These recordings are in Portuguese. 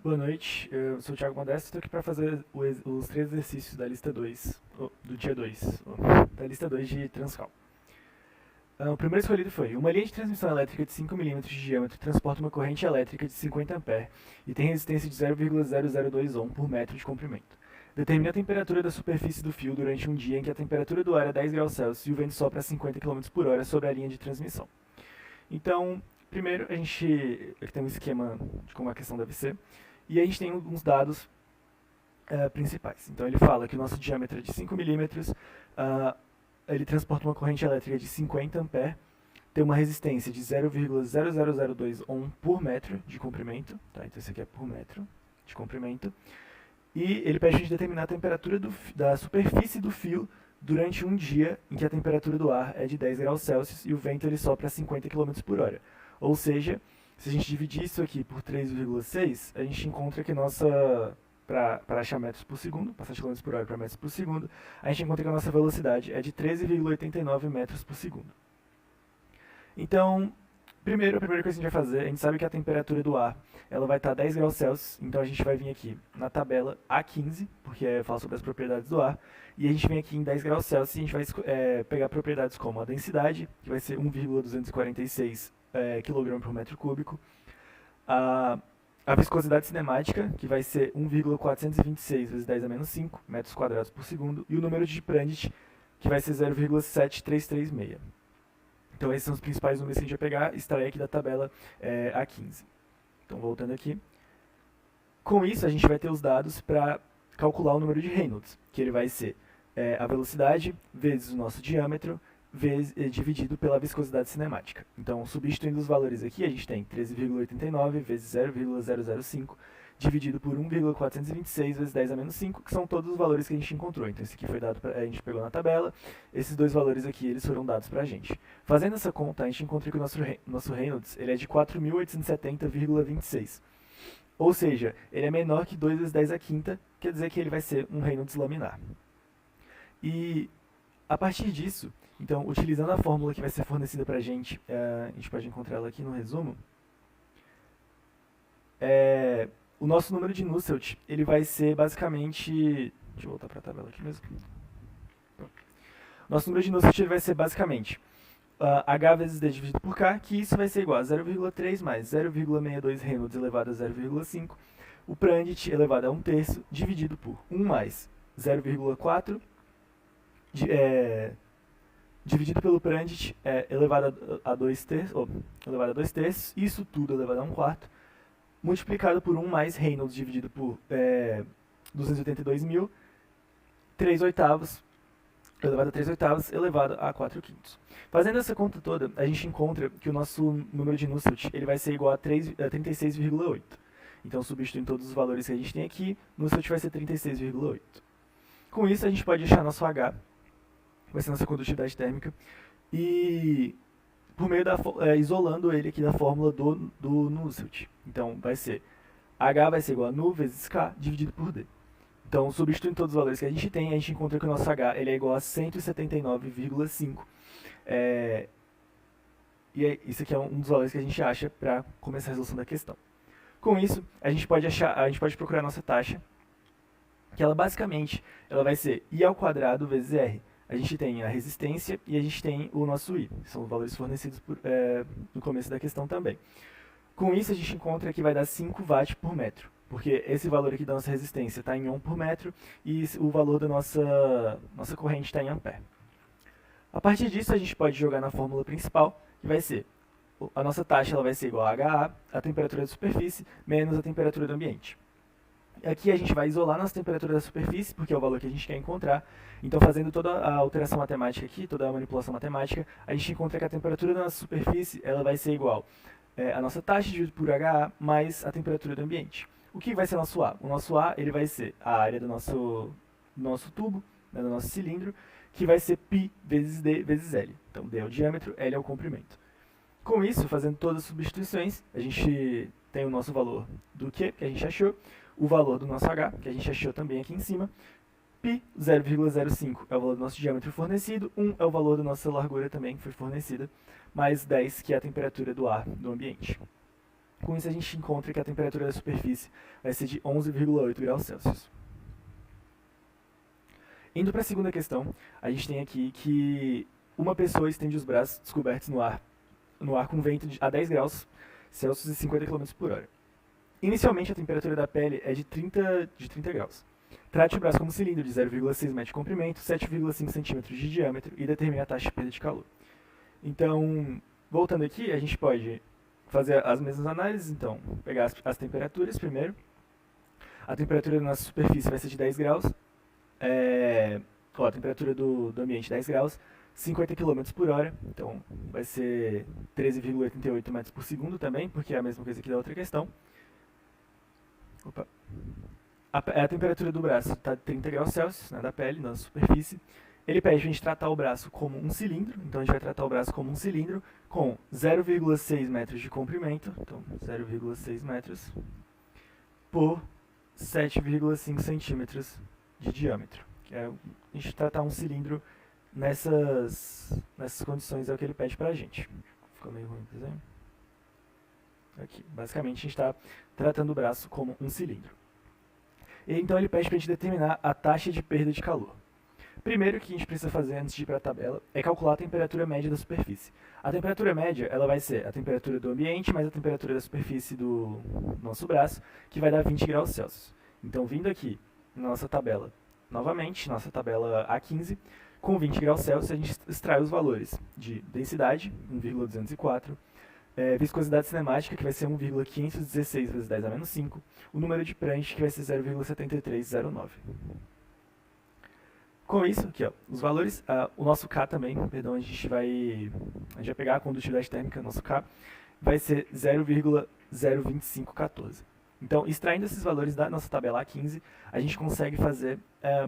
Boa noite, eu sou o Thiago Modesto e estou aqui para fazer os 3 exercícios da lista 2, do dia 2, da lista 2 de Transcal. O primeiro escolhido foi: uma linha de transmissão elétrica de 5 milímetros de diâmetro transporta uma corrente elétrica de 50 A e tem resistência de 0,002 ohm por metro de comprimento. Determine a temperatura da superfície do fio durante um dia em que a temperatura do ar é 10 graus Celsius e o vento sopra a 50 km por hora sobre a linha de transmissão. Então, primeiro a gente tem um esquema de como a questão deve ser, e a gente tem uns dados principais. Então ele fala que o nosso diâmetro é de 5 milímetros, ele transporta uma corrente elétrica de 50 A, tem uma resistência de 0,0002 ohm por metro de comprimento, tá? Então isso aqui é por metro de comprimento, e ele pede a gente determinar a temperatura da superfície do fio durante um dia em que a temperatura do ar é de 10 graus Celsius e o vento ele sopra a 50 km por hora. Ou seja, se a gente dividir isso aqui por 3,6, a gente encontra que para achar metros por segundo, passar de km por hora para metros por segundo, a gente encontra que a nossa velocidade é de 13,89 metros por segundo. Então, a primeira coisa que a gente vai fazer, a gente sabe que a temperatura do ar ela vai estar 10 graus Celsius, então a gente vai vir aqui na tabela A15, porque fala sobre as propriedades do ar, e a gente vem aqui em 10 graus Celsius e a gente vai pegar propriedades como a densidade, que vai ser 1,246 kg por metro cúbico, a viscosidade cinemática, que vai ser 1,426 vezes 10 a menos 5 metros quadrados por segundo, e o número de Prandtl, que vai ser 0,7336. Então esses são os principais números que a gente vai pegar e extrair aqui da tabela A15. Então voltando aqui. Com isso a gente vai ter os dados para calcular o número de Reynolds, que ele vai ser a velocidade vezes o nosso diâmetro, dividido pela viscosidade cinemática. Então, substituindo os valores aqui, a gente tem 13,89 vezes 0,005 dividido por 1,426 vezes 10 a menos 5, que são todos os valores que a gente encontrou. Então, esse aqui foi dado a gente pegou na tabela, esses dois valores aqui eles foram dados para a gente. Fazendo essa conta, a gente encontra que o nosso Reynolds ele é de 4.870,26. Ou seja, ele é menor que 2 vezes 10 a quinta, quer dizer que ele vai ser um Reynolds laminar. E a partir disso, então, utilizando a fórmula que vai ser fornecida para a gente pode encontrar ela aqui no resumo, o nosso número de Nusselt, ele vai ser basicamente... Deixa eu voltar para a tabela aqui mesmo. Nosso número de Nusselt ele vai ser basicamente H vezes D dividido por K, que isso vai ser igual a 0,3 mais 0,62 Reynolds elevado a 0,5, o Prandtl elevado a 1/3, dividido por 1 mais 0,4, dividido pelo Prandtl elevado a 2/3, elevado a 2/3, isso tudo elevado a 1/4, multiplicado por 1 mais Reynolds dividido por 282.000, 3/8, elevado a 3/8, elevado a 4/5. Fazendo essa conta toda, a gente encontra que o nosso número de Nusselt ele vai ser igual a 36,8. Então, substituindo todos os valores que a gente tem aqui, Nusselt vai ser 36,8. Com isso, a gente pode achar nosso H, vai ser nossa condutividade térmica, e por meio isolando ele aqui da fórmula do Nusselt. Então, vai ser H vai ser igual a Nu vezes K dividido por D. Então, substituindo todos os valores que a gente tem, a gente encontra que o nosso H ele é igual a 179,5. Isso aqui é um dos valores que a gente acha para começar a resolução da questão. Com isso, a gente pode procurar a nossa taxa, que ela basicamente vai ser I ao quadrado vezes R. A gente tem a resistência e a gente tem o nosso I. São os valores fornecidos no começo da questão também. Com isso, a gente encontra que vai dar 5 watts por metro, porque esse valor aqui da nossa resistência está em ohm por metro e o valor da nossa corrente está em ampere. A partir disso, a gente pode jogar na fórmula principal, que vai ser a nossa taxa ela vai ser igual a HA, a temperatura da superfície, menos a temperatura do ambiente. Aqui a gente vai isolar a nossa temperatura da superfície, porque é o valor que a gente quer encontrar. Então, fazendo toda a alteração matemática aqui, toda a manipulação matemática, a gente encontra que a temperatura da nossa superfície ela vai ser igual a nossa taxa dividido por HA mais a temperatura do ambiente. O que vai ser nosso A? O nosso A ele vai ser a área do nosso tubo, né, do nosso cilindro, que vai ser π vezes D vezes L. Então, D é o diâmetro, L é o comprimento. Com isso, fazendo todas as substituições, a gente tem o nosso valor do Q, que a gente achou, o valor do nosso H, que a gente achou também aqui em cima, π, 0,05 é o valor do nosso diâmetro fornecido, 1 é o valor da nossa largura também que foi fornecida, mais 10, que é a temperatura do ar do ambiente. Com isso a gente encontra que a temperatura da superfície vai ser de 11,8 graus Celsius. Indo para a segunda questão, a gente tem aqui que uma pessoa estende os braços descobertos no ar com vento a 10 graus Celsius e 50 km por hora. Inicialmente, a temperatura da pele é de 30 graus. Trate o braço como um cilindro de 0,6 metros de comprimento, 7,5 centímetros de diâmetro e determine a taxa de perda de calor. Então, voltando aqui, a gente pode fazer as mesmas análises. Então, pegar as temperaturas primeiro. A temperatura da nossa superfície vai ser de 10 graus. A temperatura do ambiente 10 graus, 50 km por hora. Então, vai ser 13,88 metros por segundo também, porque é a mesma coisa que da outra questão. A temperatura do braço está 30 graus Celsius, né, da pele, na superfície. Ele pede para a gente tratar o braço como um cilindro, então a gente vai tratar o braço como um cilindro com 0,6 metros de comprimento, então 0,6 metros, por 7,5 centímetros de diâmetro. Que é a gente tratar um cilindro nessas condições é o que ele pede para a gente. Ficou meio ruim o desenho? Aqui, basicamente a gente está tratando o braço como um cilindro. E então ele pede para a gente determinar a taxa de perda de calor. Primeiro que a gente precisa fazer antes de ir para a tabela é calcular a temperatura média da superfície. A temperatura média ela vai ser a temperatura do ambiente mais a temperatura da superfície do nosso braço, que vai dar 20 graus Celsius. Então, vindo aqui na nossa tabela, novamente, nossa tabela A15, com 20 graus Celsius a gente extrai os valores de densidade, 1,204, viscosidade cinemática, que vai ser 1,516 vezes 10 a menos 5, o número de Prandtl, que vai ser 0,7309. Com isso, aqui, ó, os valores, o nosso K também, perdão, a gente vai pegar a condutividade térmica, nosso K, vai ser 0,02514. Então, extraindo esses valores da nossa tabela A15, a gente consegue fazer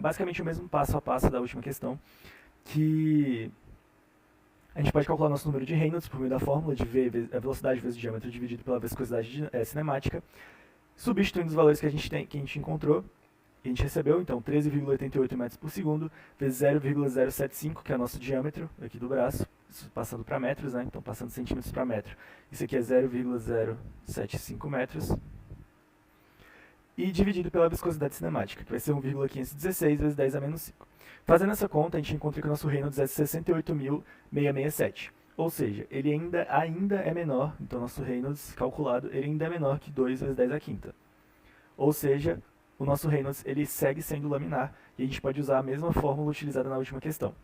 basicamente o mesmo passo a passo da última questão, que a gente pode calcular nosso número de Reynolds por meio da fórmula de V, a velocidade vezes o diâmetro dividido pela viscosidade cinemática, substituindo os valores que a gente encontrou, que a gente recebeu, então 13,88 metros por segundo, vezes 0,075, que é o nosso diâmetro aqui do braço, isso passando para metros, né? Então passando centímetros para metro. Isso aqui é 0,075 metros. E dividido pela viscosidade cinemática, que vai ser 1,516 vezes 10 a menos 5. Fazendo essa conta, a gente encontra que o nosso Reynolds é 68.667. Ou seja, ele ainda é menor, então nosso Reynolds calculado, ele ainda é menor que 2 vezes 10 a quinta. Ou seja, o nosso Reynolds ele segue sendo laminar, e a gente pode usar a mesma fórmula utilizada na última questão.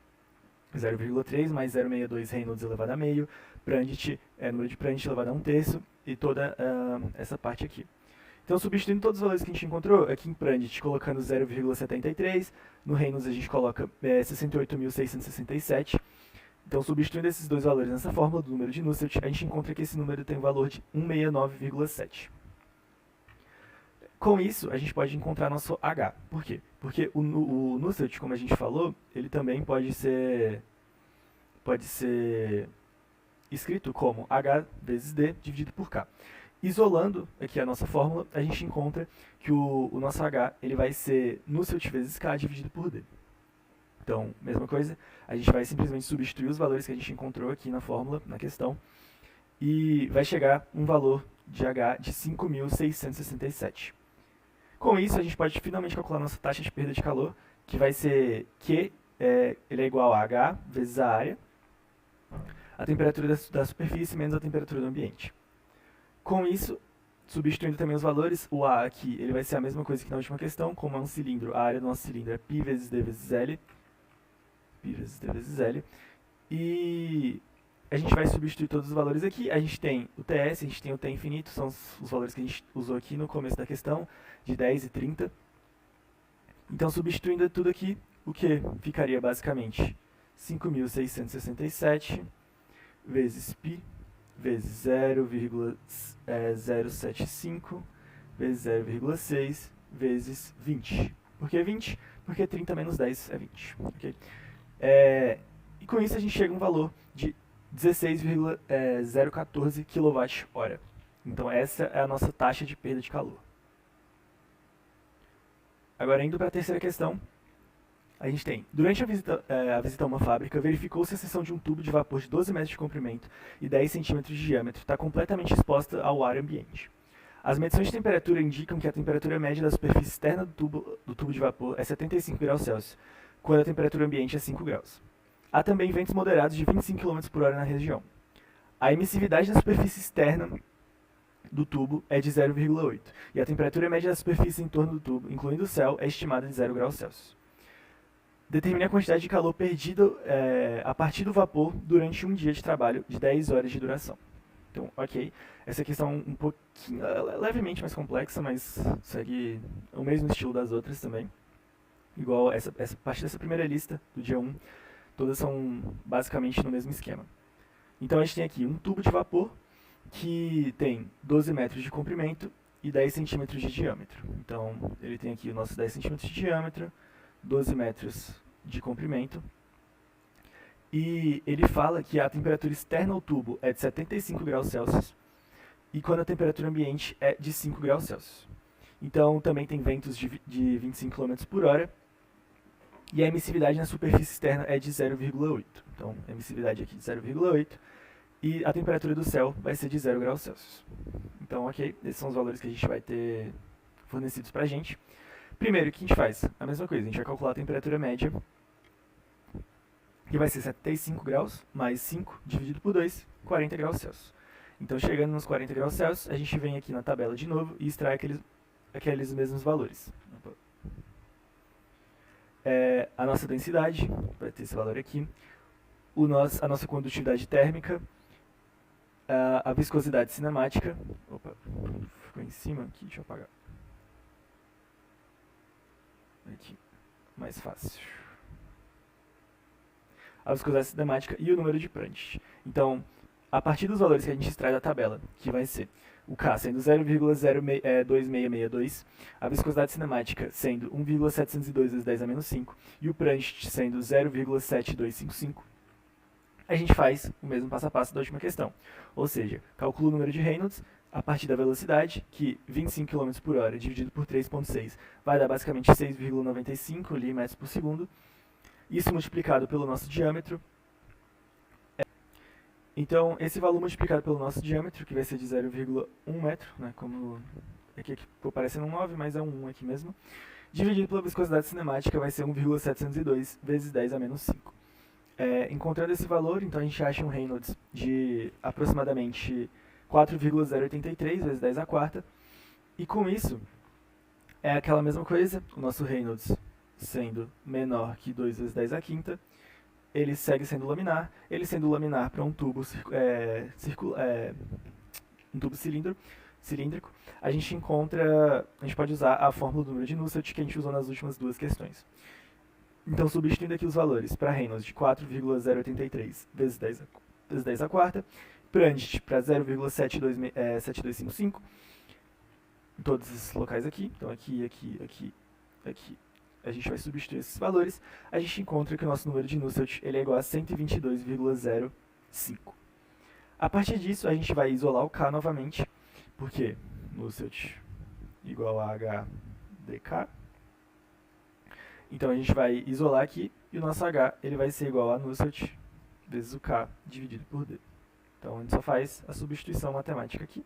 0,3 mais 0,62 Reynolds elevado a meio, Prandtl, número de Prandtl elevado a 1/3, e toda essa parte aqui. Então, substituindo todos os valores que a gente encontrou, aqui em Prandtl, colocando 0,73, no Reynolds a gente coloca 68.667. Então, substituindo esses dois valores nessa fórmula do número de Nusselt, a gente encontra que esse número tem um valor de 169,7. Com isso, a gente pode encontrar nosso H. Por quê? Porque o Nusselt, como a gente falou, ele também pode ser escrito como H vezes D dividido por K. Isolando aqui a nossa fórmula, a gente encontra que o nosso H ele vai ser Nusselt vezes K dividido por D. Então, mesma coisa, a gente vai simplesmente substituir os valores que a gente encontrou aqui na fórmula, na questão, e vai chegar um valor de H de 5.667. Com isso, a gente pode finalmente calcular nossa taxa de perda de calor, que vai ser Q, ele é igual a H vezes a área, a temperatura da superfície menos a temperatura do ambiente. Com isso, substituindo também os valores, o A aqui ele vai ser a mesma coisa que na última questão, como é um cilindro, a área do nosso cilindro é π vezes D vezes L, π vezes D vezes L, e a gente vai substituir todos os valores aqui. A gente tem o TS, a gente tem o T infinito, são os valores que a gente usou aqui no começo da questão, de 10 e 30. Então, substituindo tudo aqui, o que ficaria basicamente 5.667 vezes π vezes 0,075 vezes 0,6 vezes 20. Por que 20? Porque 30 menos 10 é 20. Okay? E com isso a gente chega a um valor de 16,014 kWh. Então essa é a nossa taxa de perda de calor. Agora, indo para a terceira questão, A gente tem, durante a visita a uma fábrica, verificou-se a seção de um tubo de vapor de 12 metros de comprimento e 10 centímetros de diâmetro está completamente exposta ao ar ambiente. As medições de temperatura indicam que a temperatura média da superfície externa do tubo de vapor é 75 graus Celsius, quando a temperatura ambiente é 5 graus. Há também ventos moderados de 25 km por hora na região. A emissividade da superfície externa do tubo é de 0,8 e a temperatura média da superfície em torno do tubo, incluindo o céu, é estimada de 0 graus Celsius. Determine a quantidade de calor perdida a partir do vapor durante um dia de trabalho de 10 horas de duração. Então, ok, essa questão um pouquinho, levemente mais complexa, mas segue o mesmo estilo das outras também. Igual essa parte dessa primeira lista, do dia 1, todas são basicamente no mesmo esquema. Então a gente tem aqui um tubo de vapor que tem 12 metros de comprimento e 10 centímetros de diâmetro. Então ele tem aqui o nosso 10 centímetros de diâmetro, 12 metros de comprimento. E ele fala que a temperatura externa ao tubo é de 75 graus Celsius e quando a temperatura ambiente é de 5 graus Celsius. Então também tem ventos de 25 km por hora e a emissividade na superfície externa é de 0,8. Então a emissividade aqui de 0,8 e a temperatura do céu vai ser de 0 graus Celsius. Então, ok, esses são os valores que a gente vai ter fornecidos para a gente. Primeiro, o que a gente faz? A mesma coisa, a gente vai calcular a temperatura média, que vai ser 75 graus mais 5 dividido por 2, 40 graus Celsius. Então, chegando nos 40 graus Celsius, a gente vem aqui na tabela de novo e extrai aqueles mesmos valores. A nossa densidade, vai ter esse valor aqui, a nossa condutividade térmica, a viscosidade cinemática, ficou em cima aqui, deixa eu apagar. Aqui, mais fácil. A viscosidade cinemática e o número de Prandtl. Então, a partir dos valores que a gente extrai da tabela, que vai ser o K sendo 0,2662, a viscosidade cinemática sendo 1,702 vezes 10 a menos 5 e o Prandtl sendo 0,7255, a gente faz o mesmo passo a passo da última questão. Ou seja, calcula o número de Reynolds a partir da velocidade, que 25 km por hora dividido por 3,6 vai dar basicamente 6,95 metros por segundo. Isso multiplicado pelo nosso diâmetro. Então, esse valor multiplicado pelo nosso diâmetro, que vai ser de 0,1 metro, né, como aqui ficou parecendo um 9, mas é um 1 aqui mesmo, dividido pela viscosidade cinemática, vai ser 1,702 vezes 10 a menos 5. Encontrando esse valor, então a gente acha um Reynolds de aproximadamente 4,083 vezes 10 a quarta, e com isso, é aquela mesma coisa, o nosso Reynolds sendo menor que 2 vezes 10 a quinta, ele segue sendo laminar, ele sendo laminar para um tubo cilíndrico, a gente pode usar a fórmula do número de Nusselt que a gente usou nas últimas duas questões. Então, substituindo aqui os valores para Reynolds de 4,083 vezes 10 a quarta, Prandtl para 0,7255, em todos esses locais aqui, então aqui, a gente vai substituir esses valores, a gente encontra que o nosso número de Nusselt ele é igual a 122,05. A partir disso, a gente vai isolar o K novamente, porque Nusselt igual a HdK. Então a gente vai isolar aqui e o nosso H ele vai ser igual a Nusselt vezes o K dividido por D. Então a gente só faz a substituição matemática aqui.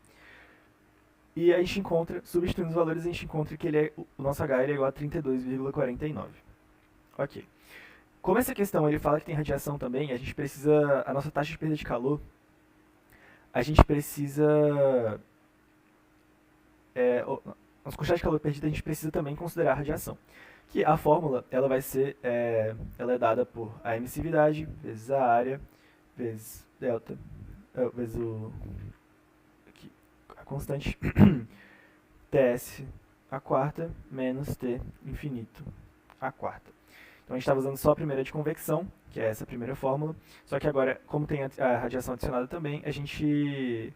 E a gente encontra, substituindo os valores, a gente encontra que o nosso H ele é igual a 32,49. Ok. Como essa questão ele fala que tem radiação também, a nossa taxa de perda de calor, a gente precisa... nossa quantidade de calor perdida, a gente precisa também considerar a radiação. Que a fórmula, ela vai ser, ela é dada por a emissividade, vezes a área, vezes delta, vezes a constante, Ts a quarta, menos T infinito a quarta. Então a gente estava usando só a primeira de convecção, que é essa primeira fórmula, só que agora, como tem a radiação adicionada também, a gente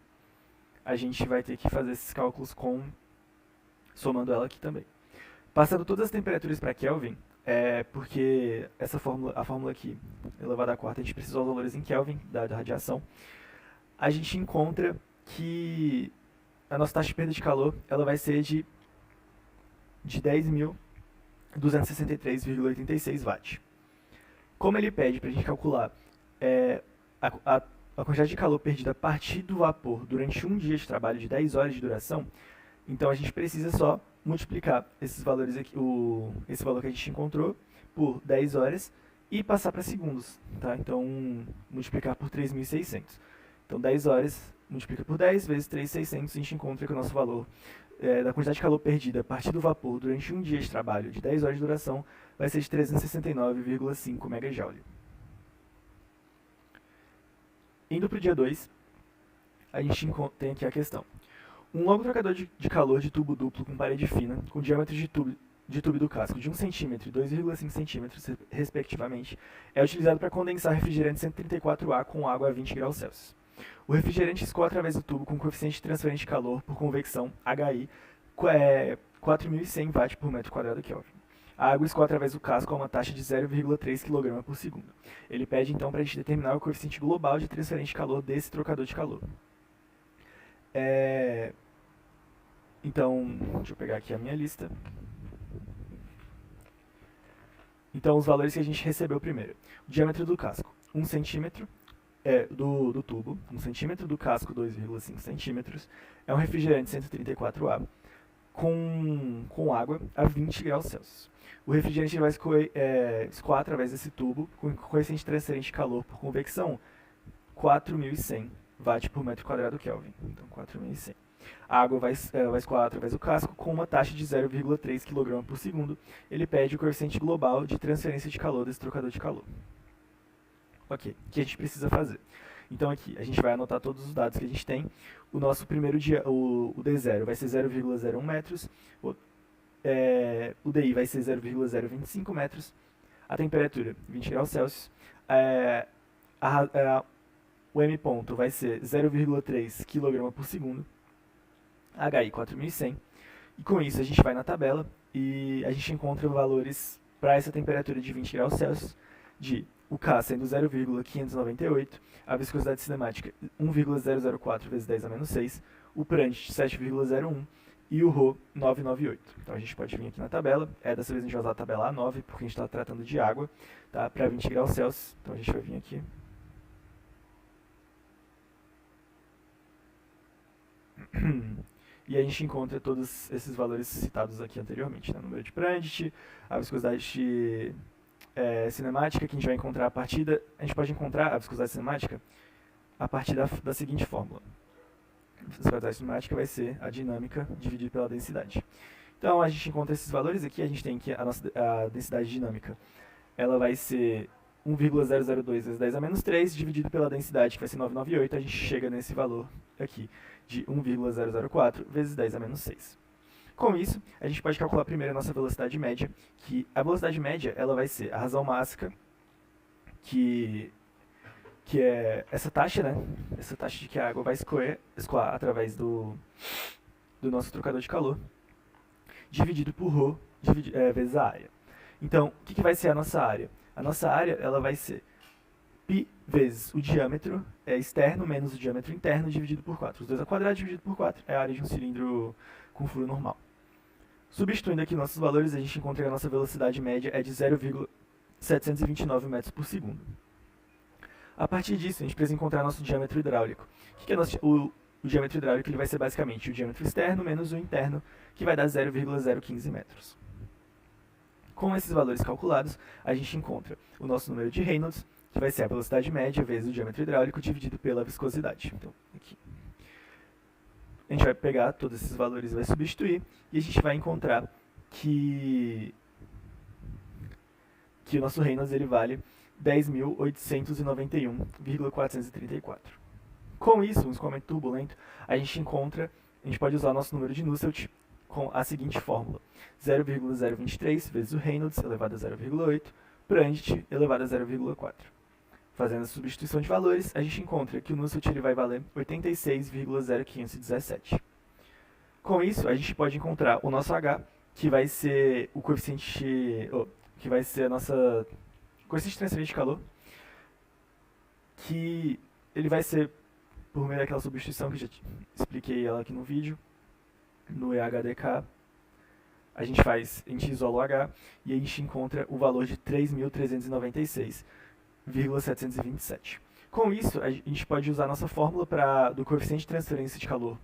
vai ter que fazer esses cálculos somando ela aqui também. Passando todas as temperaturas para Kelvin, porque a fórmula aqui, elevada à quarta, a gente precisa dos valores em Kelvin, da radiação, a gente encontra que a nossa taxa de perda de calor ela vai ser de 10.000 263,86 Watt. Como ele pede para a gente calcular a quantidade de calor perdida a partir do vapor durante um dia de trabalho de 10 horas de duração, então a gente precisa só multiplicar esses valores aqui, esse valor que a gente encontrou por 10 horas e passar para segundos, tá? Então, multiplicar por 3.600. Então, 10 horas multiplica por 10 vezes 3.600, a gente encontra que o nosso valor da quantidade de calor perdida a partir do vapor durante um dia de trabalho de 10 horas de duração vai ser de 369,5 MJ. Indo para o dia 2, a gente tem aqui a questão. Um longo trocador de calor de tubo duplo com parede fina, com diâmetro de tubo do casco de 1 cm e 2,5 cm, respectivamente, é utilizado para condensar refrigerante 134A com água a 20 graus Celsius. O refrigerante escoa através do tubo com coeficiente de transferência de calor por convecção, HI, 4.100 Watt por metro quadrado Kelvin. A água escoa através do casco a uma taxa de 0,3 kg por segundo. Ele pede então para a gente determinar o coeficiente global de transferência de calor desse trocador de calor. Então, deixa eu pegar aqui a minha lista. Então, os valores que a gente recebeu primeiro. O diâmetro do casco, 1 cm, do tubo, 1 cm, do casco, 2,5 cm. É um refrigerante 134A com água a 20 graus Celsius. O refrigerante vai escoar através desse tubo com coeficiente transferente de calor por convecção 4.100 Watt por metro quadrado Kelvin. Então, 4.100. A água vai escoar através do casco com uma taxa de 0,3 kg por segundo. Ele pede o coeficiente global de transferência de calor desse trocador de calor. Ok, o que a gente precisa fazer? Então aqui, a gente vai anotar todos os dados que a gente tem. O nosso primeiro dia, o D0 vai ser 0,01 metros. O DI vai ser 0,025 metros. A temperatura, 20 graus Celsius. O M ponto vai ser 0,3 kg por segundo. HI 4100. E com isso a gente vai na tabela e a gente encontra valores para essa temperatura de 20 graus Celsius de o K sendo 0,598, a viscosidade cinemática 1,004 vezes 10 a menos 6, o Prandtl 7,01 e o Rho 998. Então a gente pode vir aqui na tabela, dessa vez a gente vai usar a tabela A9 porque a gente está tratando de água, tá, para 20 graus Celsius. Então a gente vai vir aqui. E a gente encontra todos esses valores citados aqui anteriormente, né? O número de Prandtl, a viscosidade cinemática, que a gente vai encontrar a gente pode encontrar a viscosidade cinemática a partir da seguinte fórmula. A viscosidade cinemática vai ser a dinâmica dividida pela densidade. Então a gente encontra esses valores aqui, a gente tem aqui a densidade dinâmica. Ela vai ser 1,002 vezes 10 a menos 3, dividido pela densidade, que vai ser 998, a gente chega nesse valor aqui, de 1,004 vezes 10 a menos 6. Com isso, a gente pode calcular primeiro a nossa velocidade média, que a velocidade média ela vai ser a razão mássica, que é essa taxa, né? Essa taxa de que a água vai escoar através do nosso trocador de calor, dividido por Rho vezes a área. Então, o que vai ser a nossa área? A nossa área ela vai ser π vezes o diâmetro externo menos o diâmetro interno dividido por 4. Os dois ao quadrado dividido por 4 é a área de um cilindro com furo normal. Substituindo aqui nossos valores, a gente encontra que a nossa velocidade média é de 0,729 metros por segundo. A partir disso, a gente precisa encontrar nosso diâmetro hidráulico. O que é o diâmetro hidráulico? Ele vai ser basicamente o diâmetro externo menos o interno, que vai dar 0,015 metros. Com esses valores calculados, a gente encontra o nosso número de Reynolds, que vai ser a velocidade média vezes o diâmetro hidráulico dividido pela viscosidade. Então, aqui. A gente vai pegar todos esses valores e vai substituir, e a gente vai encontrar que o nosso Reynolds ele vale 10.891,434. Com isso, um escoamento turbulento, a gente pode usar o nosso número de Nusselt com a seguinte fórmula: 0,023 vezes o Reynolds elevado a 0,8, Prandtl elevado a 0,4. Fazendo a substituição de valores, a gente encontra que o Nusselt ele vai valer 86,0517. Com isso, a gente pode encontrar o nosso H, que vai ser o coeficiente, que vai ser a nossa coeficiente de transferência de calor, que ele vai ser por meio daquela substituição que eu já expliquei ela aqui no vídeo, no EHDK, a gente isola o H e a gente encontra o valor de 3.396,727. Com isso, a gente pode usar a nossa fórmula do coeficiente de transferência de calor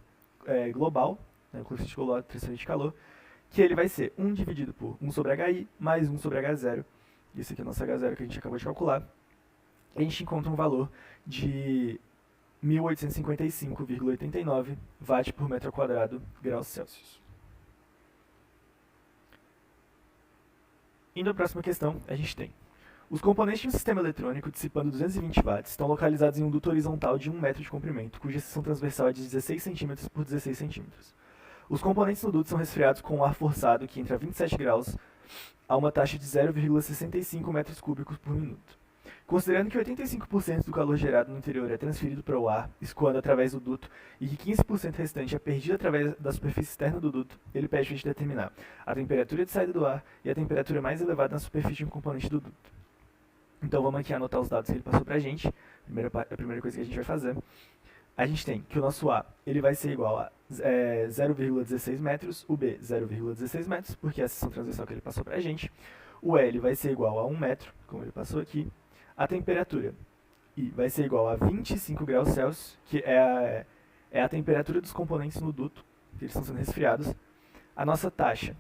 global, né, o coeficiente global de transferência de calor, que ele vai ser 1 dividido por 1 sobre HI mais 1 sobre H0. Isso aqui é o nosso H0 que a gente acabou de calcular. A gente encontra um valor de 1855,89 watt por metro quadrado graus Celsius. Indo à próxima questão, a gente tem: os componentes de um sistema eletrônico dissipando 220 watts estão localizados em um duto horizontal de 1 metro de comprimento, cuja seção transversal é de 16 cm por 16 cm. Os componentes no duto são resfriados com um ar forçado que entra a 27 graus a uma taxa de 0,65 metros cúbicos por minuto. Considerando que 85% do calor gerado no interior é transferido para o ar, escoando através do duto, e que 15% restante é perdido através da superfície externa do duto, ele pede para a gente determinar a temperatura de saída do ar e a temperatura mais elevada na superfície de um componente do duto. Então vamos aqui anotar os dados que ele passou para a gente. A primeira coisa que a gente vai fazer. A gente tem que o nosso A ele vai ser igual a 0,16 metros, o B 0,16 metros, porque é a seção transversal que ele passou para a gente. O L vai ser igual a 1 metro, como ele passou aqui. A temperatura I vai ser igual a 25 graus Celsius, que é a temperatura dos componentes no duto, que eles estão sendo resfriados. A nossa taxa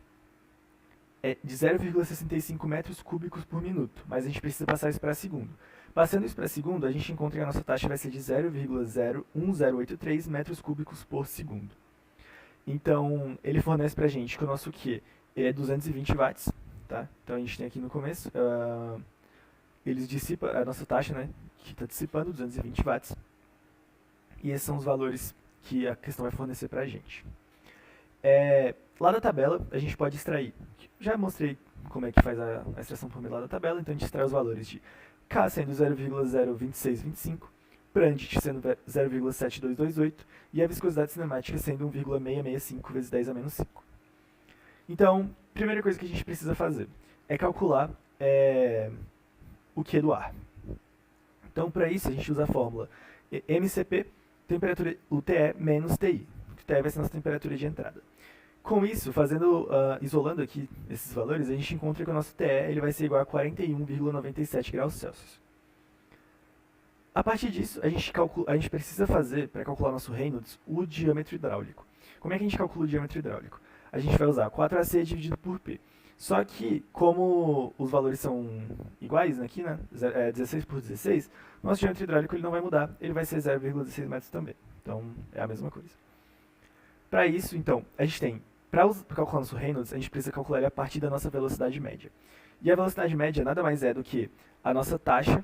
é de 0,65 metros cúbicos por minuto, mas a gente precisa passar isso para segundo. Passando isso para segundo, a gente encontra que a nossa taxa vai ser de 0,01083 metros cúbicos por segundo. Então, ele fornece para a gente que o nosso Q ele é 220 watts, tá? Então a gente tem aqui no começo, eles dissipam a nossa taxa, né, que está dissipando 220 watts. E esses são os valores que a questão vai fornecer para a gente. Lá da tabela, a gente pode extrair. Já mostrei como é que faz a extração por meio lá da tabela, então a gente extrai os valores de K sendo 0,02625, Prandtl sendo 0,7228 e a viscosidade cinemática sendo 1,665 vezes 10 a menos 5. Então, a primeira coisa que a gente precisa fazer é calcular o Q do ar. Então, para isso, a gente usa a fórmula MCP, temperatura UTE menos TI. TE vai ser a nossa temperatura de entrada. Com isso, isolando aqui esses valores, a gente encontra que o nosso TE ele vai ser igual a 41,97 graus Celsius. A partir disso, a gente precisa fazer, para calcular nosso Reynolds, o diâmetro hidráulico. Como é que a gente calcula o diâmetro hidráulico? A gente vai usar 4AC dividido por P. Só que, como os valores são iguais aqui, né, 16 por 16, nosso diâmetro hidráulico ele não vai mudar, ele vai ser 0,16 metros também. Então, é a mesma coisa. Para isso, então, a gente tem, para calcular nosso Reynolds, a gente precisa calcular ele a partir da nossa velocidade média. E a velocidade média nada mais é do que a nossa taxa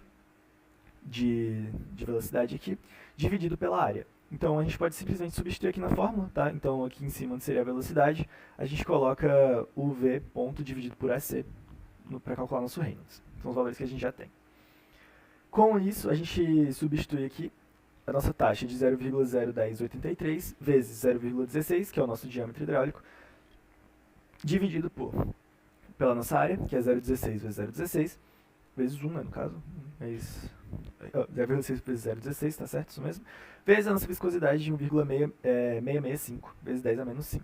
de velocidade aqui, dividido pela área. Então, a gente pode simplesmente substituir aqui na fórmula, tá? Então, aqui em cima, onde seria a velocidade, a gente coloca o V ponto dividido por AC para calcular nosso Reynolds. São os valores que a gente já tem. Com isso, a gente substitui aqui a nossa taxa de 0,01083 vezes 0,16, que é o nosso diâmetro hidráulico, dividido pela nossa área, que é 0,16 vezes 0,16, vezes 1, né, no caso, 0,6 vezes 0,16, tá certo, isso mesmo, vezes a nossa viscosidade de 1,665 vezes 10 a menos 5.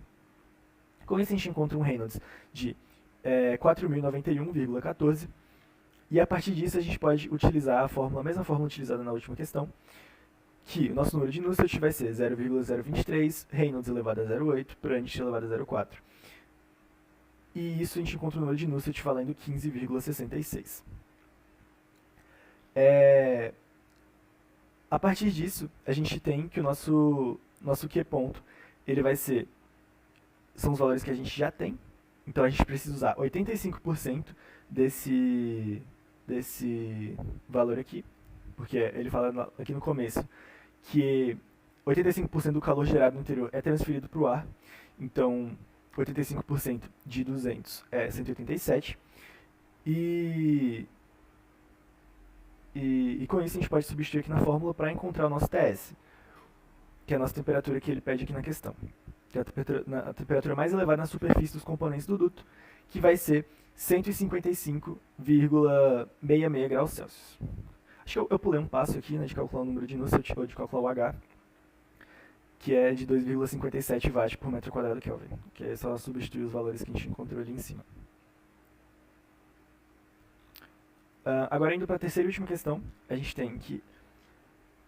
Com isso a gente encontra um Reynolds de 4.091,14, e a partir disso a gente pode utilizar a mesma fórmula utilizada na última questão, que o nosso número de Nusselt vai ser 0,023, Reynolds elevado a 0,8, Prandtl elevado a 0,4. E isso a gente encontra o número de Nusselt valendo 15,66. A partir disso, a gente tem que o nosso Q ponto, ele vai ser, são os valores que a gente já tem, então a gente precisa usar 85% desse valor aqui, porque ele fala aqui no começo que 85% do calor gerado no interior é transferido para o ar, então 85% de 200 é 187, e com isso a gente pode substituir aqui na fórmula para encontrar o nosso TS, que é a nossa temperatura que ele pede aqui na questão, que é a temperatura mais elevada na superfície dos componentes do duto, que vai ser 155,66 graus Celsius. Acho que eu pulei um passo aqui, né, de calcular o número de Nusselt ou de calcular o H, que é de 2,57 watt por metro quadrado Kelvin, que é só substituir os valores que a gente encontrou ali em cima. Agora, indo para a terceira e última questão, a gente tem que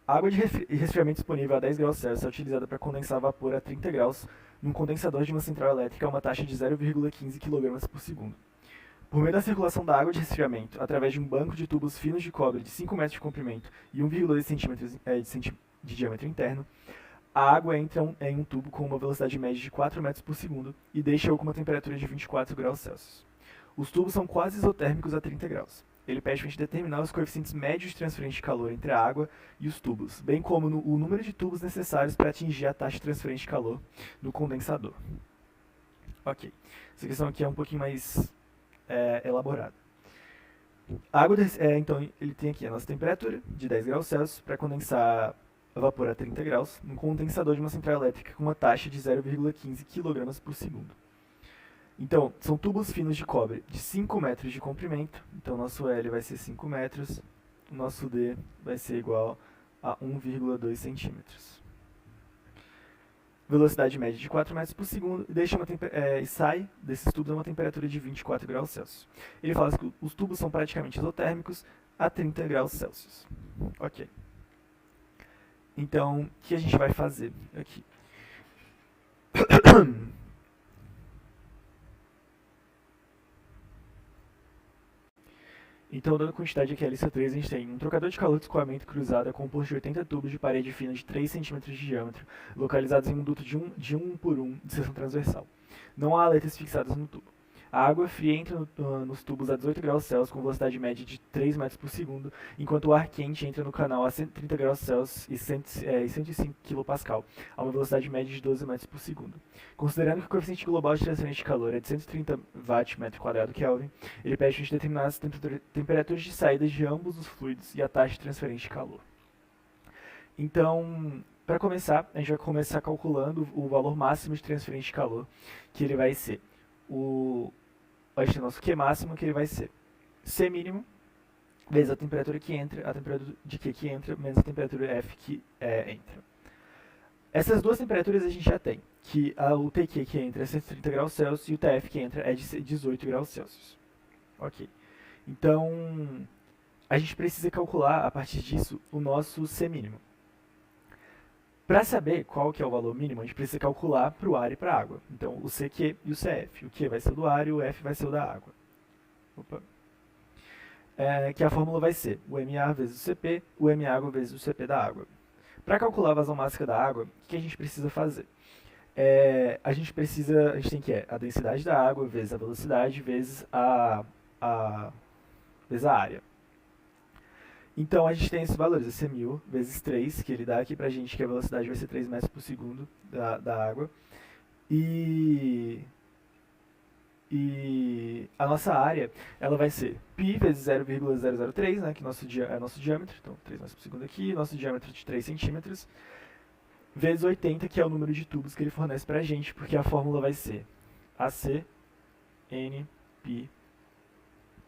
a água de resfriamento disponível a 10 graus Celsius é utilizada para condensar vapor a 30 graus num condensador de uma central elétrica a uma taxa de 0,15 kg por segundo. Por meio da circulação da água de resfriamento, através de um banco de tubos finos de cobre de 5 metros de comprimento e 1,2 cm de diâmetro interno, a água entra em um tubo com uma velocidade média de 4 metros por segundo e deixa-o com uma temperatura de 24 graus Celsius. Os tubos são quase isotérmicos a 30 graus. Ele pede para a gente determinar os coeficientes médios de transferência de calor entre a água e os tubos, bem como o número de tubos necessários para atingir a taxa de transferência de calor no condensador. Ok, essa questão aqui é um pouquinho mais elaborada. A água, então, ele tem aqui a nossa temperatura de 10 graus Celsius para condensar vapor a 30 graus num condensador de uma central elétrica com uma taxa de 0,15 kg por segundo. Então, são tubos finos de cobre de 5 metros de comprimento. Então, nosso L vai ser 5 metros. O nosso D vai ser igual a 1,2 centímetros. Velocidade média de 4 metros por segundo. E sai desses tubos a uma temperatura de 24 graus Celsius. Ele fala que os tubos são praticamente isotérmicos a 30 graus Celsius. Ok. Então, o que a gente vai fazer aqui? Então, dando quantidade aqui a lista 3, a gente tem um trocador de calor de escoamento cruzado composto de 80 tubos de parede fina de 3 cm de diâmetro, localizados em um duto de 1 por 1 de seção transversal. Não há aletas fixadas no tubo. A água fria entra nos tubos a 18 graus Celsius com velocidade média de 3 metros por segundo, enquanto o ar quente entra no canal a 130 graus Celsius e 105 kPa, a uma velocidade média de 12 metros por segundo. Considerando que o coeficiente global de transferência de calor é de 130 watt metro quadrado Kelvin, ele pede a gente determinar as temperaturas de saída de ambos os fluidos e a taxa de transferência de calor. Então, para começar, a gente vai começar calculando o valor máximo de transferência de calor, que ele vai ser a gente tem o nosso Q máximo, que ele vai ser C mínimo, vezes a temperatura que entra, a temperatura de Q que entra, menos a temperatura F que entra. Essas duas temperaturas a gente já tem, que o TQ que entra é 130 graus Celsius e o TF que entra é de 18 graus Celsius. Ok. Então, a gente precisa calcular, a partir disso, o nosso C mínimo. Para saber qual que é o valor mínimo, a gente precisa calcular para o ar e para a água. Então, o CQ e o CF. O Q vai ser o do ar e o F vai ser o da água. Que a fórmula vai ser o MA vezes o CP, o M água vezes o CP da água. Para calcular a vazão máxima da água, o que a gente precisa fazer? A gente tem que a densidade da água vezes a velocidade vezes a área. Então, a gente tem esses valores, esse 1000 vezes 3, que ele dá aqui pra gente, que a velocidade vai ser 3 metros por segundo da água. E a nossa área, ela vai ser π vezes 0,003, né, que é nosso diâmetro, então 3 metros por segundo aqui, nosso diâmetro de 3 centímetros, vezes 80, que é o número de tubos que ele fornece pra gente, porque a fórmula vai ser AC N π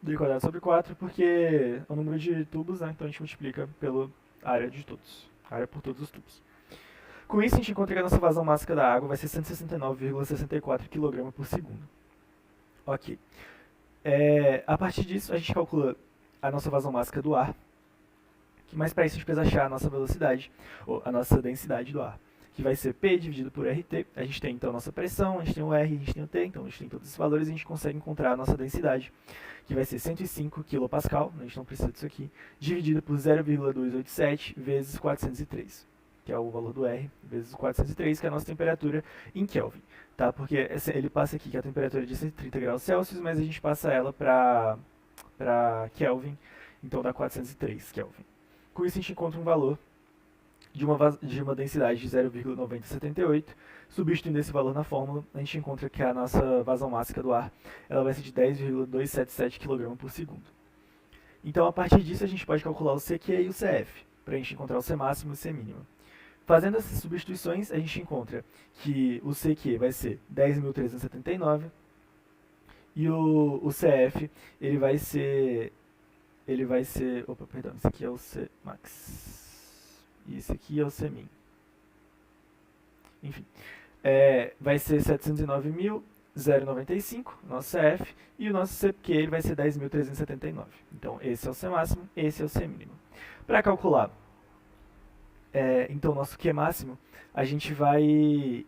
d quadrado sobre 4, porque é o número de tubos, né? Então a gente multiplica pela área de todos, área por todos os tubos. Com isso, a gente encontra que a nossa vazão máxima da água vai ser 169,64 kg por segundo. Ok. A partir disso, a gente calcula a nossa vazão máxima do ar, mas para isso a gente precisa achar a nossa velocidade, ou a nossa densidade do ar, que vai ser P dividido por RT. A gente tem então a nossa pressão, a gente tem o R, a gente tem o T, então a gente tem todos esses valores e a gente consegue encontrar a nossa densidade, que vai ser 105 kPa, a gente não precisa disso aqui, dividido por 0,287 vezes 403, que é o valor do R, vezes 403, que é a nossa temperatura em Kelvin, tá? Porque ele passa aqui que a temperatura é de 130 graus Celsius, mas a gente passa ela para Kelvin, então dá 403 Kelvin. Com isso a gente encontra um valor de uma densidade de 0,9078, substituindo esse valor na fórmula, a gente encontra que a nossa vazão máxima do ar ela vai ser de 10,277 kg por segundo. Então, a partir disso, a gente pode calcular o CQ e o CF, para a gente encontrar o C máximo e o C mínimo. Fazendo essas substituições, a gente encontra que o CQ vai ser 10.379 e o CF ele vai ser, opa, perdão, esse aqui é o C max. E esse aqui é o Cmin. enfim. Vai ser 709.095, nosso CF, e o nosso CQ ele vai ser 10.379. Então, esse é o C máximo, esse é o C mínimo. Para calcular, então, nosso Q máximo, a gente vai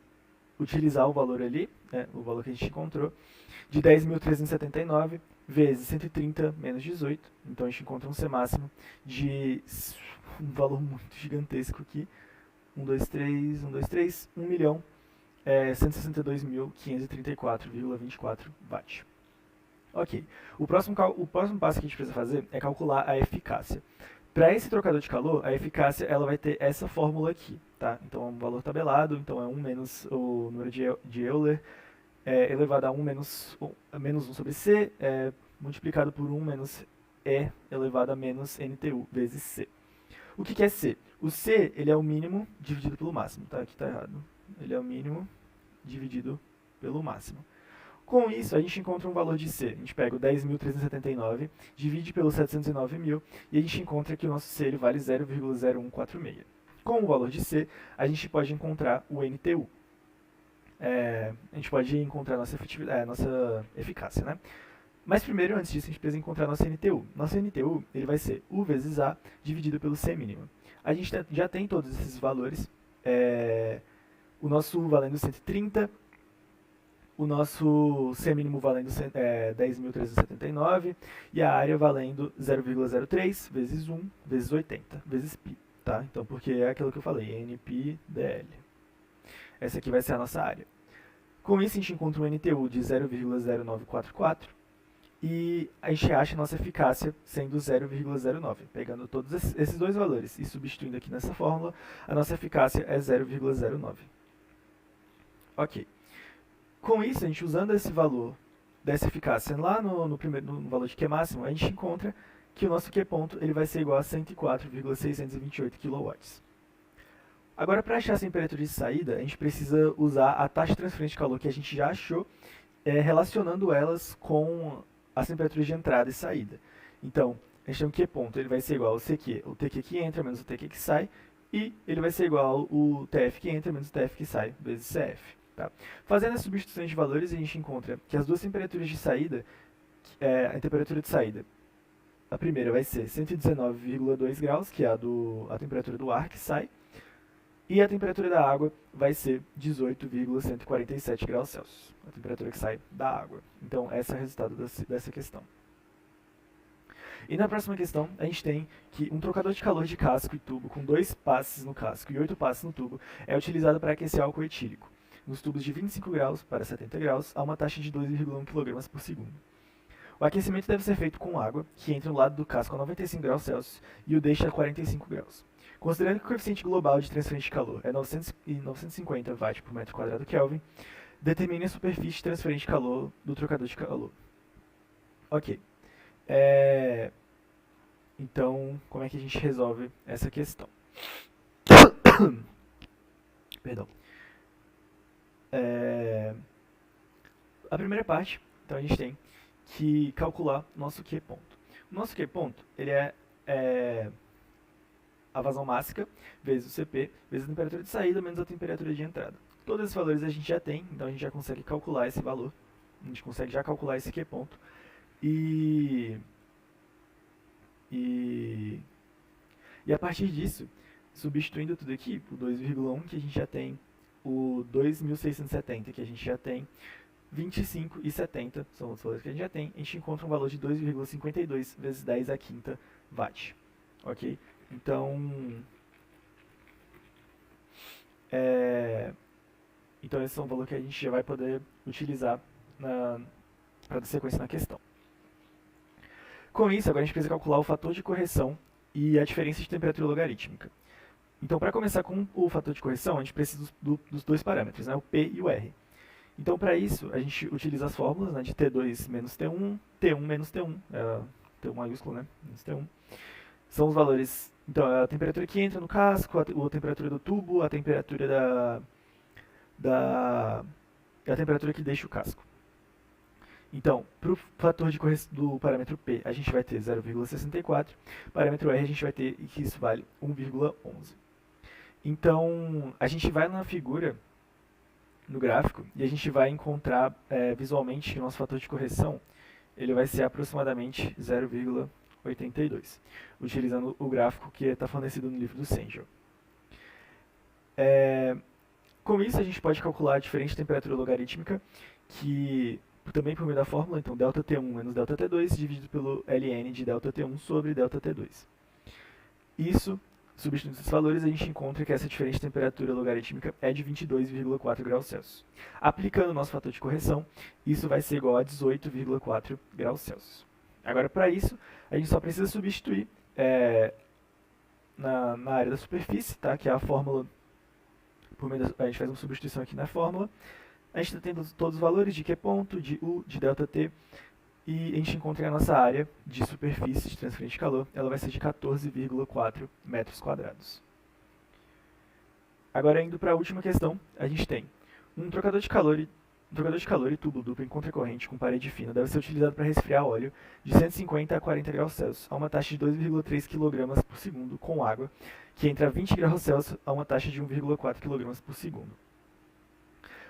utilizar o valor ali, o valor que a gente encontrou, de 10.379 vezes 130 menos 18. Então, a gente encontra um C máximo de um valor muito gigantesco aqui. 1.162.534,24 watt. Ok. O próximo passo que a gente precisa fazer é calcular a eficácia. Para esse trocador de calor, a eficácia ela vai ter essa fórmula aqui, tá? Então é um valor tabelado, então é 1 menos o número de Euler elevado a 1 menos 1 sobre C, multiplicado por 1 menos E elevado a menos NTU vezes C. O que é C? O C ele é o mínimo dividido pelo máximo, tá? Aqui está errado. Ele é o mínimo dividido pelo máximo. Com isso, a gente encontra um valor de C. A gente pega o 10.379, divide pelo 709.000 e a gente encontra que o nosso C ele vale 0,0146. Com o valor de C, a gente pode encontrar o NTU. A gente pode encontrar a nossa eficácia, né? Mas primeiro, antes disso, a gente precisa encontrar nosso NTU. Nosso NTU ele vai ser U vezes A dividido pelo C mínimo. A gente já tem todos esses valores. O nosso U valendo 130, o nosso C mínimo valendo 10.379 e a área valendo 0,03 vezes 1 vezes 80 vezes π. Tá? Então, porque é aquilo que eu falei, NPDL. Essa aqui vai ser a nossa área. Com isso, a gente encontra um NTU de 0,0944 e a gente acha a nossa eficácia sendo 0,09. Pegando todos esses dois valores e substituindo aqui nessa fórmula, a nossa eficácia é 0,09. Ok. Com isso, a gente usando esse valor dessa eficácia lá no valor de Q máximo, a gente encontra que o nosso Q ponto ele vai ser igual a 104,628 kW. Agora, para achar a temperatura de saída, a gente precisa usar a taxa de transferência de calor que a gente já achou, relacionando elas com as temperaturas de entrada e saída. Então, a gente tem o Q ponto, ele vai ser igual ao CQ, o TQ que entra menos o TQ que sai, e ele vai ser igual ao TF que entra menos o TF que sai, vezes CF. Tá? Fazendo as substituições de valores, a gente encontra que as duas temperaturas de saída, a temperatura de saída, a primeira vai ser 119,2 graus, que é a temperatura do ar que sai, e a temperatura da água vai ser 18,147 graus Celsius, a temperatura que sai da água. Então, esse é o resultado dessa questão. E na próxima questão, a gente tem que um trocador de calor de casco e tubo com 2 passes no casco e 8 passes no tubo é utilizado para aquecer álcool etílico, nos tubos de 25 graus para 70 graus, a uma taxa de 2,1 kg por segundo. O aquecimento deve ser feito com água, que entra no lado do casco a 95 graus Celsius e o deixa a 45 graus. Considerando que o coeficiente global de transferência de calor é 950 watt por metro quadrado Kelvin, determine a superfície de transferência de calor do trocador de calor. Ok. Então, como é que a gente resolve essa questão? Perdão. A primeira parte, então a gente tem que calcular nosso Q ponto. O nosso Q ponto, ele é a vazão máxima vezes o CP, vezes a temperatura de saída menos a temperatura de entrada. Todos esses valores a gente já tem, então a gente já consegue calcular esse valor. A gente consegue já calcular esse Q ponto. E a partir disso, substituindo tudo aqui por 2,1 que a gente já tem, o 2.670 que a gente já tem, 25 e 70 são os valores que a gente já tem, a gente encontra um valor de 2,52 vezes 10 a quinta watt. Ok? Então, esse é um valor que a gente já vai poder utilizar para dar sequência na questão. Com isso, agora a gente precisa calcular o fator de correção e a diferença de temperatura logarítmica. Então, para começar com o fator de correção, a gente precisa dos dois parâmetros, né, o P e o R. Então, para isso, a gente utiliza as fórmulas, né, de T2 menos T1, T1 menos T1, T1 maiúsculo, né, menos T1. São os valores, então, a temperatura que entra no casco, a temperatura do tubo, a temperatura a temperatura que deixa o casco. Então, para o fator de correção do parâmetro P, a gente vai ter 0,64, parâmetro R a gente vai ter que isso vale 1,11. Então, a gente vai na figura no gráfico e a gente vai encontrar visualmente que o nosso fator de correção ele vai ser aproximadamente 0,82, utilizando o gráfico que está fornecido no livro do Sengel. Com isso, a gente pode calcular a diferente temperatura logarítmica, que também por meio da fórmula, então ΔT1 menos ΔT2 dividido pelo ln de ΔT1 sobre ΔT2. Isso, substituindo esses valores, a gente encontra que essa diferente temperatura logarítmica é de 22,4 graus Celsius. Aplicando o nosso fator de correção, isso vai ser igual a 18,4 graus Celsius. Agora, para isso, a gente só precisa substituir na área da superfície, tá? Que é a fórmula, a gente faz uma substituição aqui na fórmula. A gente está tendo todos os valores de Q ponto, de U, de ΔT, e a gente encontra a nossa área de superfície de transferência de calor, ela vai ser de 14,4 metros quadrados. Agora, indo para a última questão, a gente tem um trocador de calor e tubo duplo em contracorrente com parede fina deve ser utilizado para resfriar óleo de 150 a 40 graus Celsius a uma taxa de 2,3 kg por segundo com água, que entra a 20 graus Celsius a uma taxa de 1,4 kg por segundo.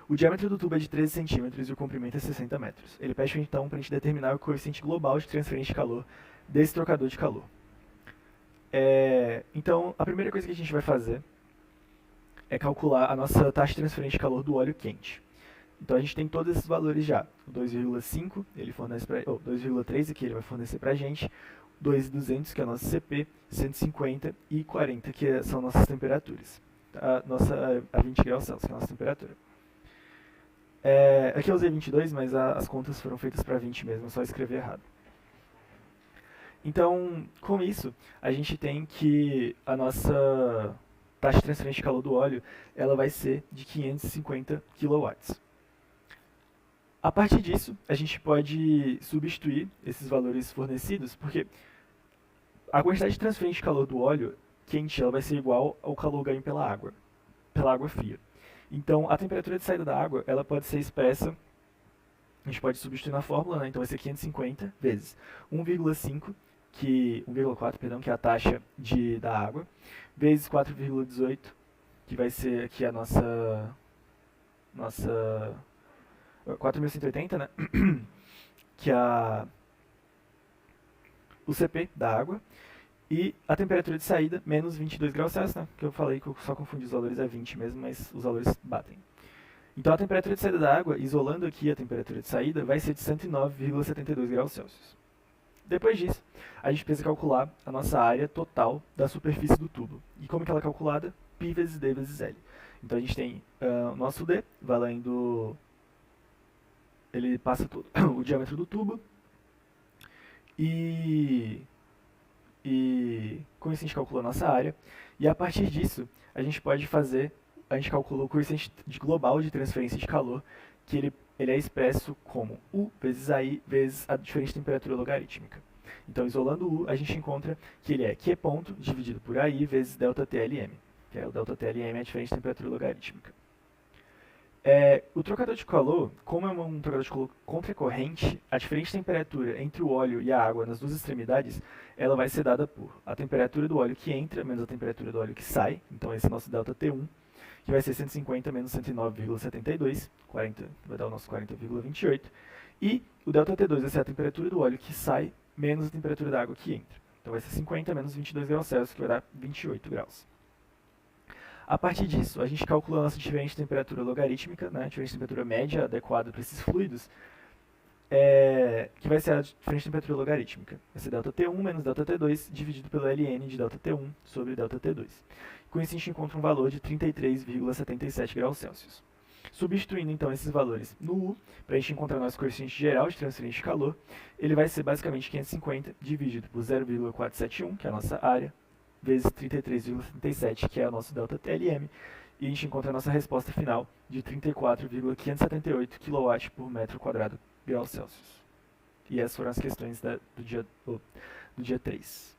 O diâmetro do tubo é de 13 centímetros e o comprimento é 60 metros. Ele pede então para a gente determinar o coeficiente global de transferência de calor desse trocador de calor. Então, a primeira coisa que a gente vai fazer é calcular a nossa taxa de transferência de calor do óleo quente. Então, a gente tem todos esses valores já. O 2,5, ele fornece para 2,3 aqui ele vai fornecer para a gente. 2,200, que é a nossa CP, 150 e 40, que são nossas temperaturas. A 20 graus Celsius, que é a nossa temperatura. Aqui eu usei 22, mas as contas foram feitas para 20 mesmo, é só escrever errado. Então, com isso, a gente tem que a nossa taxa de transferência de calor do óleo ela vai ser de 550 kW. A partir disso, a gente pode substituir esses valores fornecidos, porque a quantidade de transferência de calor do óleo quente ela vai ser igual ao calor ganho pela água fria. Então, a temperatura de saída da água, ela pode ser expressa, a gente pode substituir na fórmula, né? Então vai ser 550 vezes 1,4, que é a taxa da água, vezes 4,18, que vai ser aqui a nossa 4.180, né? Que é o CP da água. E a temperatura de saída, menos 22 graus Celsius, né? Que eu falei que eu só confundi os valores a 20 mesmo, mas os valores batem. Então a temperatura de saída da água, isolando aqui a temperatura de saída, vai ser de 109,72 graus Celsius. Depois disso, a gente precisa calcular a nossa área total da superfície do tubo. E como que ela é calculada? Π vezes D vezes L. Então a gente tem o nosso D, valendo... Ele passa todo o diâmetro do tubo. E com isso a gente calcula a nossa área. E a partir disso, a gente calcula o coeficiente global de transferência de calor, que ele é expresso como U vezes AI vezes a diferente temperatura logarítmica. Então, isolando U, a gente encontra que ele é Q ponto dividido por AI vezes ΔTLM, que é o ΔTLM é a diferente temperatura logarítmica. O trocador de calor, como é um trocador de calor contracorrente, a diferente temperatura entre o óleo e a água nas duas extremidades, ela vai ser dada por a temperatura do óleo que entra menos a temperatura do óleo que sai, então esse é o nosso ΔT1, que vai ser 150 menos 109,72, 40, vai dar o nosso 40,28, e o ΔT2 vai ser a temperatura do óleo que sai menos a temperatura da água que entra. Então vai ser 50 menos 22 graus Celsius, que vai dar 28 graus. A partir disso, a gente calcula a nossa diferente temperatura logarítmica, né, a diferente temperatura média adequada para esses fluidos, que vai ser a diferente temperatura logarítmica. Vai ser ΔT1 menos ΔT2 dividido pelo ln de ΔT1 sobre ΔT2. Com isso, a gente encontra um valor de 33,77 graus Celsius. Substituindo, então, esses valores no U, para a gente encontrar o nosso coeficiente geral de transferência de calor, ele vai ser basicamente 550 dividido por 0,471, que é a nossa área, vezes 33,77, que é o nosso ΔTLM, e a gente encontra a nossa resposta final de 34,578 kW por metro quadrado graus Celsius. E essas foram as questões do dia 3.